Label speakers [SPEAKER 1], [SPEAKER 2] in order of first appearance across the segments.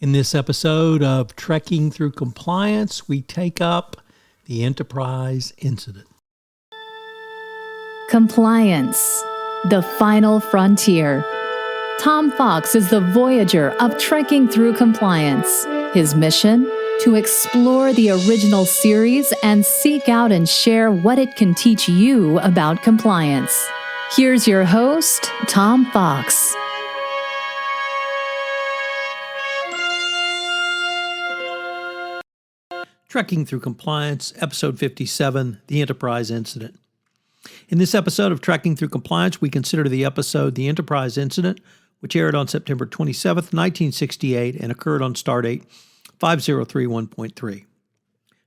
[SPEAKER 1] In this episode of Trekking Through Compliance, we take up the Enterprise incident.
[SPEAKER 2] Compliance, the final frontier. Tom Fox is the Voyager of Trekking Through Compliance. His mission? To explore the original series and seek out and share what it can teach you about compliance. Here's your host, Tom Fox.
[SPEAKER 1] Trekking Through Compliance, Episode 57, The Enterprise Incident. In this episode of Trekking Through Compliance, we consider the episode The Enterprise Incident, which aired on September 27, 1968, and occurred on Stardate 5031.3.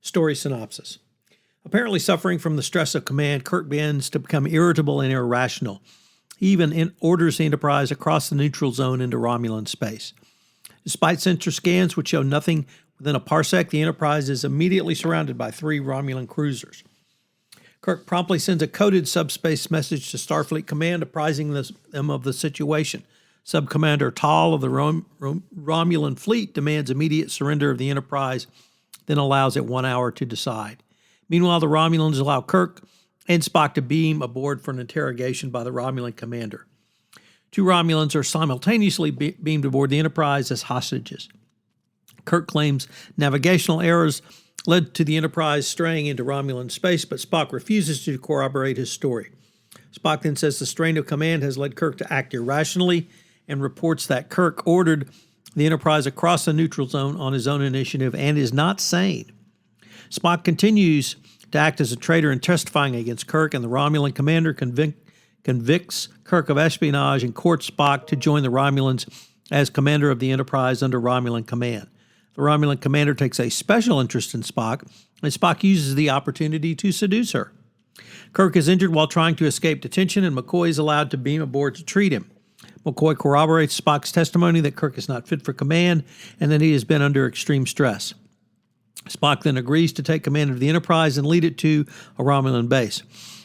[SPEAKER 1] Story synopsis. Apparently suffering from the stress of command, Kirk begins to become irritable and irrational. He even orders the Enterprise across the neutral zone into Romulan space. Despite sensor scans which show nothing within a parsec, the Enterprise is immediately surrounded by 3 Romulan cruisers. Kirk promptly sends a coded subspace message to Starfleet Command apprising them of the situation. Subcommander Tal of the Romulan fleet demands immediate surrender of the Enterprise, then allows it 1 hour to decide. Meanwhile, the Romulans allow Kirk and Spock to beam aboard for an interrogation by the Romulan commander. 2 Romulans are simultaneously beamed aboard the Enterprise as hostages. Kirk claims navigational errors led to the Enterprise straying into Romulan space, but Spock refuses to corroborate his story. Spock then says the strain of command has led Kirk to act irrationally and reports that Kirk ordered the Enterprise across the neutral zone on his own initiative and is not sane. Spock continues to act as a traitor and testifying against Kirk, and the Romulan commander convicts Kirk of espionage and courts Spock to join the Romulans as commander of the Enterprise under Romulan command. The Romulan commander takes a special interest in Spock, and Spock uses the opportunity to seduce her. Kirk is injured while trying to escape detention, and McCoy is allowed to beam aboard to treat him. McCoy corroborates Spock's testimony that Kirk is not fit for command and that he has been under extreme stress. Spock then agrees to take command of the Enterprise and lead it to a Romulan base.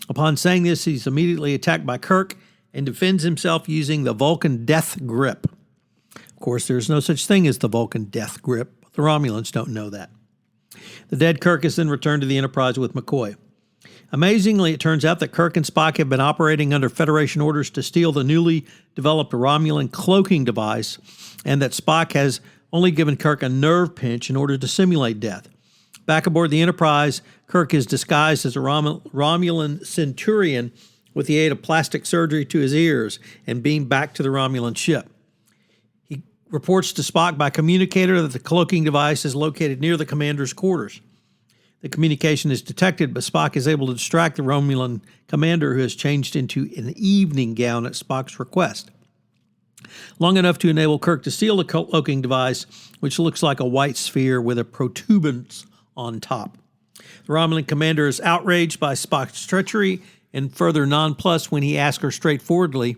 [SPEAKER 1] Upon saying this, he's immediately attacked by Kirk and defends himself using the Vulcan death grip. Of course, there's no such thing as the Vulcan death grip. The Romulans don't know that. The dead Kirk is then returned to the Enterprise with McCoy. Amazingly, it turns out that Kirk and Spock have been operating under Federation orders to steal the newly developed Romulan cloaking device, and that Spock has only given Kirk a nerve pinch in order to simulate death. Back aboard the Enterprise, Kirk is disguised as a Romulan centurion with the aid of plastic surgery to his ears and beamed back to the Romulan ship. He reports to Spock by communicator that the cloaking device is located near the commander's quarters. The communication is detected, but Spock is able to distract the Romulan commander, who has changed into an evening gown at Spock's request, long enough to enable Kirk to steal the cloaking device, which looks like a white sphere with a protuberance on top. The Romulan commander is outraged by Spock's treachery and further nonplussed when he asks her straightforwardly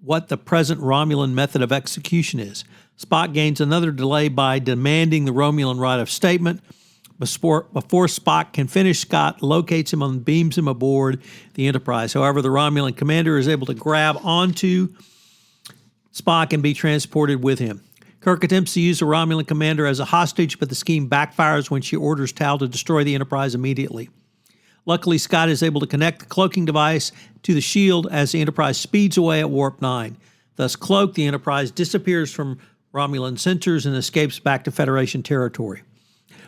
[SPEAKER 1] what the present Romulan method of execution is. Spock gains another delay by demanding the Romulan right of statement. Before Spock can finish, Scott locates him and beams him aboard the Enterprise. However, the Romulan commander is able to grab onto Spock and be transported with him. Kirk attempts to use the Romulan commander as a hostage, but the scheme backfires when she orders Tal to destroy the Enterprise immediately. Luckily, Scott is able to connect the cloaking device to the shield as the Enterprise speeds away at Warp 9. Thus cloaked, the Enterprise disappears from Romulan sensors and escapes back to Federation territory.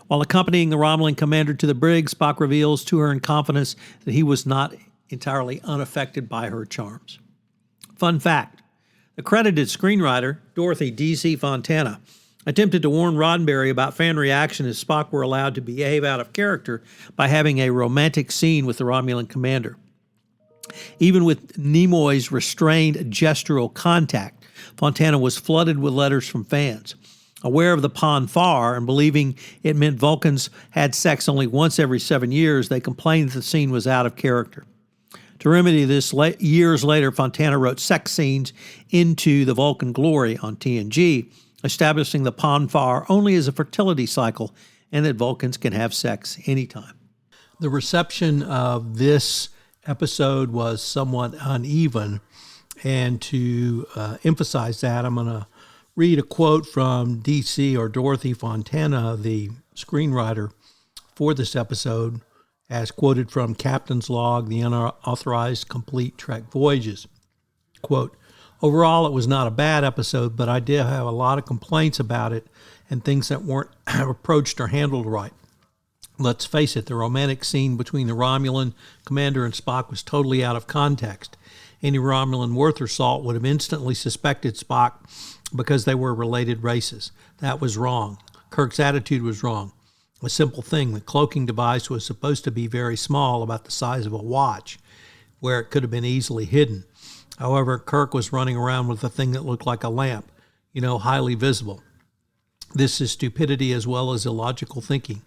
[SPEAKER 1] While accompanying the Romulan commander to the brig, Spock reveals to her in confidence that he was not entirely unaffected by her charms. Fun fact, the credited screenwriter, Dorothy D.C. Fontana, attempted to warn Roddenberry about fan reaction as Spock were allowed to behave out of character by having a romantic scene with the Romulan commander. Even with Nimoy's restrained gestural contact, Fontana was flooded with letters from fans. Aware of the pon farr and believing it meant Vulcans had sex only once every 7 years, they complained that the scene was out of character. To remedy this, years later, Fontana wrote sex scenes into the Vulcan Glory on TNG, establishing the pon farr only as a fertility cycle and that Vulcans can have sex anytime. The reception of this episode was somewhat uneven, and to emphasize that, I'm going to read a quote from DC or Dorothy Fontana, the screenwriter for this episode, as quoted from Captain's Log, The Unauthorized Complete Trek Voyages. Quote, "Overall, it was not a bad episode, but I did have a lot of complaints about it and things that weren't approached or handled right. Let's face it, the romantic scene between the Romulan commander and Spock was totally out of context. Any Romulan worth her salt would have instantly suspected Spock because they were related races. That was wrong. Kirk's attitude was wrong. A simple thing, the cloaking device was supposed to be very small, about the size of a watch, where it could have been easily hidden. However, Kirk was running around with a thing that looked like a lamp, highly visible. This is stupidity as well as illogical thinking.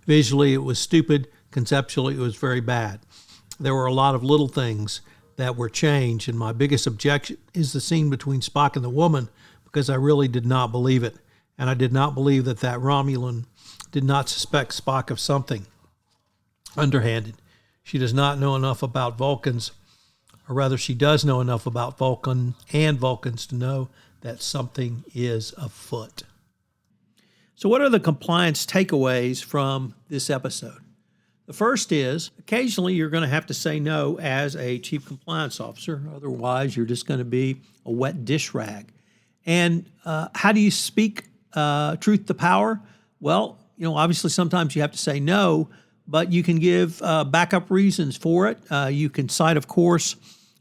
[SPEAKER 1] Visually, it was stupid. Conceptually, it was very bad. There were a lot of little things that were changed, and my biggest objection is the scene between Spock and the woman, because I really did not believe it, and I did not believe that Romulan did not suspect Spock of something underhanded. She does not know enough about Vulcans, or rather she does know enough about Vulcans to know that something is afoot." So what are the compliance takeaways from this episode? The first is, occasionally you're going to have to say no as a chief compliance officer. Otherwise, you're just going to be a wet dish rag. And how do you speak truth to power? Well, obviously sometimes you have to say no, but you can give backup reasons for it. You can cite, of course,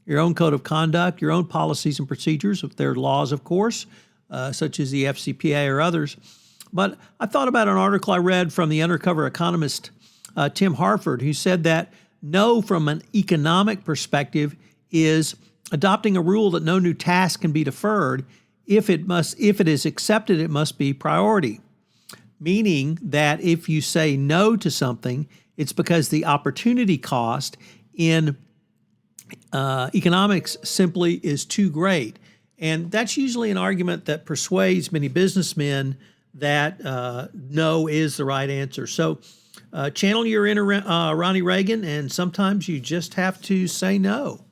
[SPEAKER 1] your own code of conduct, your own policies and procedures, if there are laws, of course, such as the FCPA or others. But I thought about an article I read from the undercover economist Tim Harford, who said that no, from an economic perspective, is adopting a rule that no new task can be deferred. If it is accepted, it must be priority. Meaning that if you say no to something, it's because the opportunity cost in economics simply is too great. And that's usually an argument that persuades many businessmen that no is the right answer. So channel your inner Ronnie Reagan, and sometimes you just have to say no.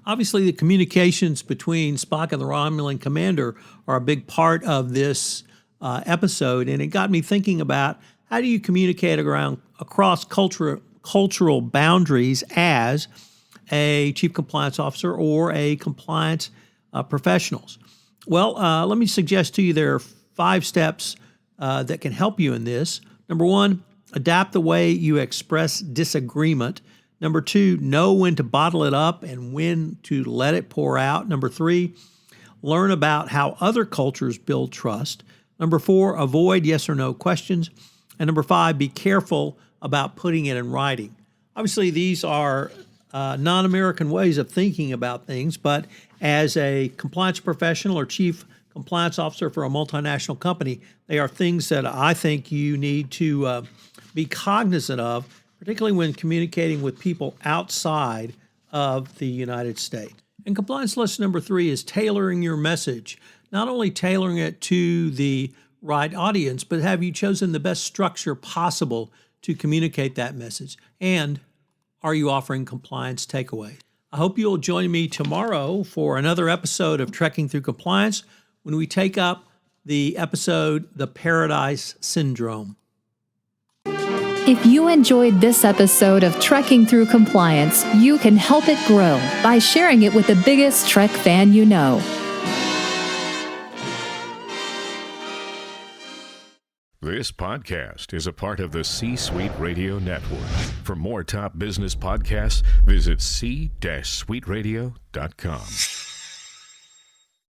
[SPEAKER 1] Obviously, the communications between Spock and the Romulan commander are a big part of this episode, and it got me thinking about how do you communicate across cultural boundaries as a chief compliance officer or a compliance professionals. Well, let me suggest to you there are 5 steps that can help you in this. Number 1, adapt the way you express disagreement. Number 2, know when to bottle it up and when to let it pour out. Number 3, learn about how other cultures build trust. Number 4, avoid yes or no questions. And number 5, be careful about putting it in writing. Obviously, these are non-American ways of thinking about things, but as a compliance professional or chief compliance officer for a multinational company, they are things that I think you need to be cognizant of, particularly when communicating with people outside of the United States. And compliance lesson number 3 is tailoring your message. Not only tailoring it to the right audience, but have you chosen the best structure possible to communicate that message? And are you offering compliance takeaways? I hope you'll join me tomorrow for another episode of Trekking Through Compliance when we take up the episode, The Paradise Syndrome.
[SPEAKER 2] If you enjoyed this episode of Trekking Through Compliance, you can help it grow by sharing it with the biggest Trek fan you know.
[SPEAKER 3] This podcast is a part of the C-Suite Radio Network. For more top business podcasts, visit c-suiteradio.com.